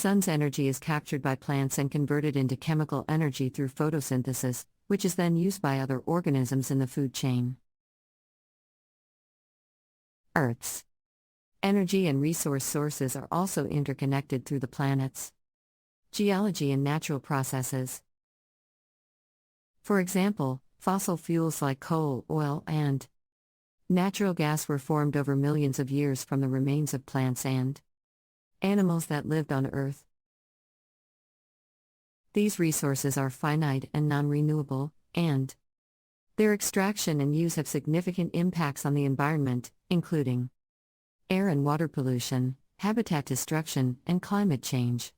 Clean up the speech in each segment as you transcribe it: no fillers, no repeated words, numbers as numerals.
sun's energy is captured by plants and converted into chemical energy through photosynthesis, which is then used by other organisms in the food chain. Earth's energy and resource sources are also interconnected through the planet's geology and natural processes. For example, fossil fuels like coal, oil, and natural gas were formed over millions of years from the remains of plants and animals that lived on Earth. These resources are finite and non-renewable, and their extraction and use have significant impacts on the environment, including air and water pollution, habitat destruction, and climate change.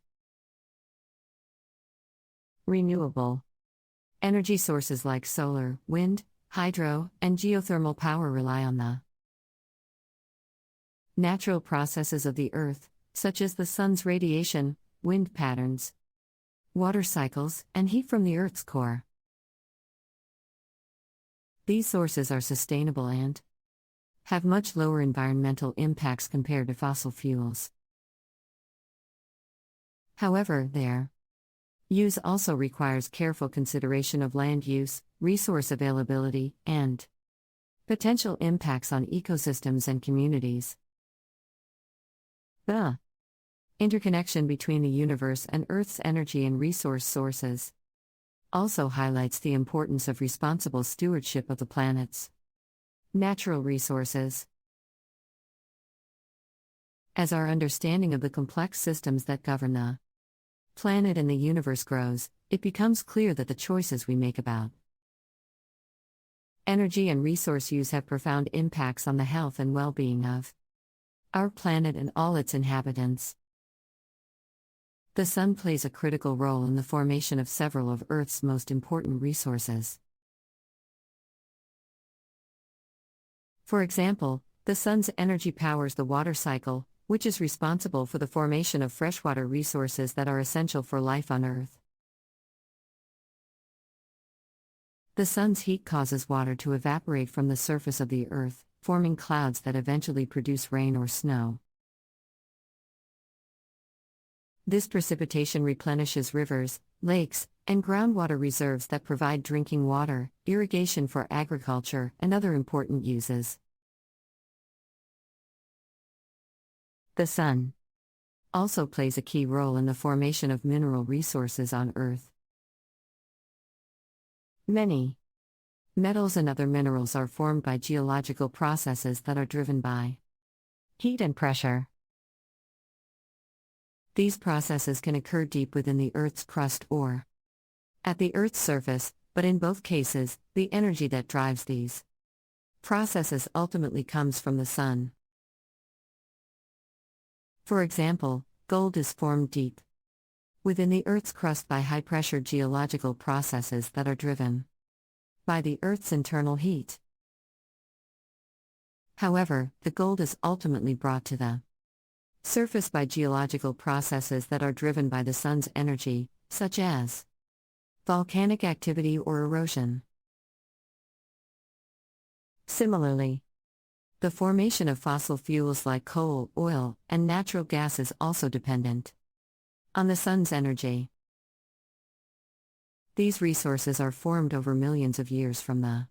Renewable energy sources like solar, wind, hydro, and geothermal power rely on the natural processes of the Earth, such as the sun's radiation, wind patterns, water cycles, and heat from the Earth's core. These sources are sustainable and have much lower environmental impacts compared to fossil fuels. However, their use also requires careful consideration of land use, resource availability, and potential impacts on ecosystems and communities. The interconnection between the universe and Earth's energy and resource sources also highlights the importance of responsible stewardship of the planet's natural resources. As our understanding of the complex systems that govern the planet and the universe grows, it becomes clear that the choices we make about energy and resource use have profound impacts on the health and well-being of our planet and all its inhabitants. The sun plays a critical role in the formation of several of Earth's most important resources. For example, the sun's energy powers the water cycle, which is responsible for the formation of freshwater resources that are essential for life on Earth. The sun's heat causes water to evaporate from the surface of the Earth, forming clouds that eventually produce rain or snow. This precipitation replenishes rivers, lakes, and groundwater reserves that provide drinking water, irrigation for agriculture, and other important uses. The sun also plays a key role in the formation of mineral resources on Earth. Many metals and other minerals are formed by geological processes that are driven by heat and pressure. These processes can occur deep within the Earth's crust or at the Earth's surface, but in both cases, the energy that drives these processes ultimately comes from the sun. For example, gold is formed deep within the Earth's crust by high-pressure geological processes that are driven by the Earth's internal heat. However, the gold is ultimately brought to the surface by geological processes that are driven by the sun's energy, such as volcanic activity or erosion. Similarly, the formation of fossil fuels like coal, oil, and natural gas is also dependent on the sun's energy. These resources are formed over millions of years from the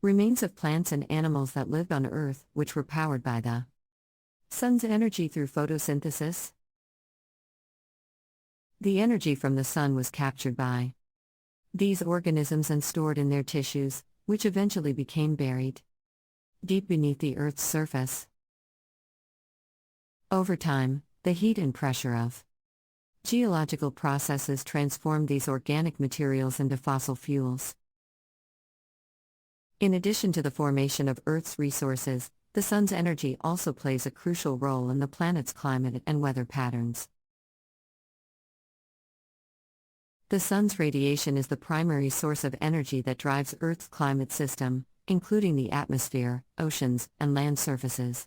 remains of plants and animals that lived on Earth, which were powered by the sun's energy through photosynthesis. The energy from the sun was captured by these organisms and stored in their tissues, which eventually became buried deep beneath the Earth's surface. Over time, the heat and pressure of geological processes transformed these organic materials into fossil fuels. In addition to the formation of Earth's resources, the sun's energy also plays a crucial role in the planet's climate and weather patterns. The sun's radiation is the primary source of energy that drives Earth's climate system, including the atmosphere, oceans, and land surfaces.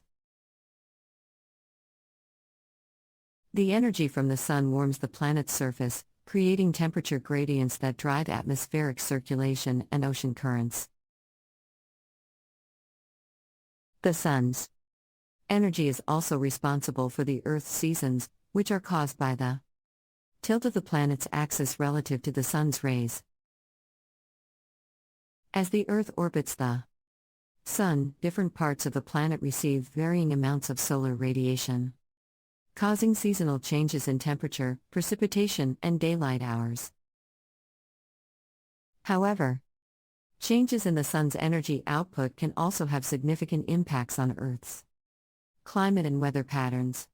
The energy from the sun warms the planet's surface, creating temperature gradients that drive atmospheric circulation and ocean currents. The sun's energy is also responsible for the Earth's seasons, which are caused by the tilt of the planet's axis relative to the Sun's rays. As the Earth orbits the Sun, different parts of the planet receive varying amounts of solar radiation, causing seasonal changes in temperature, precipitation, and daylight hours. However, changes in the Sun's energy output can also have significant impacts on Earth's climate and weather patterns.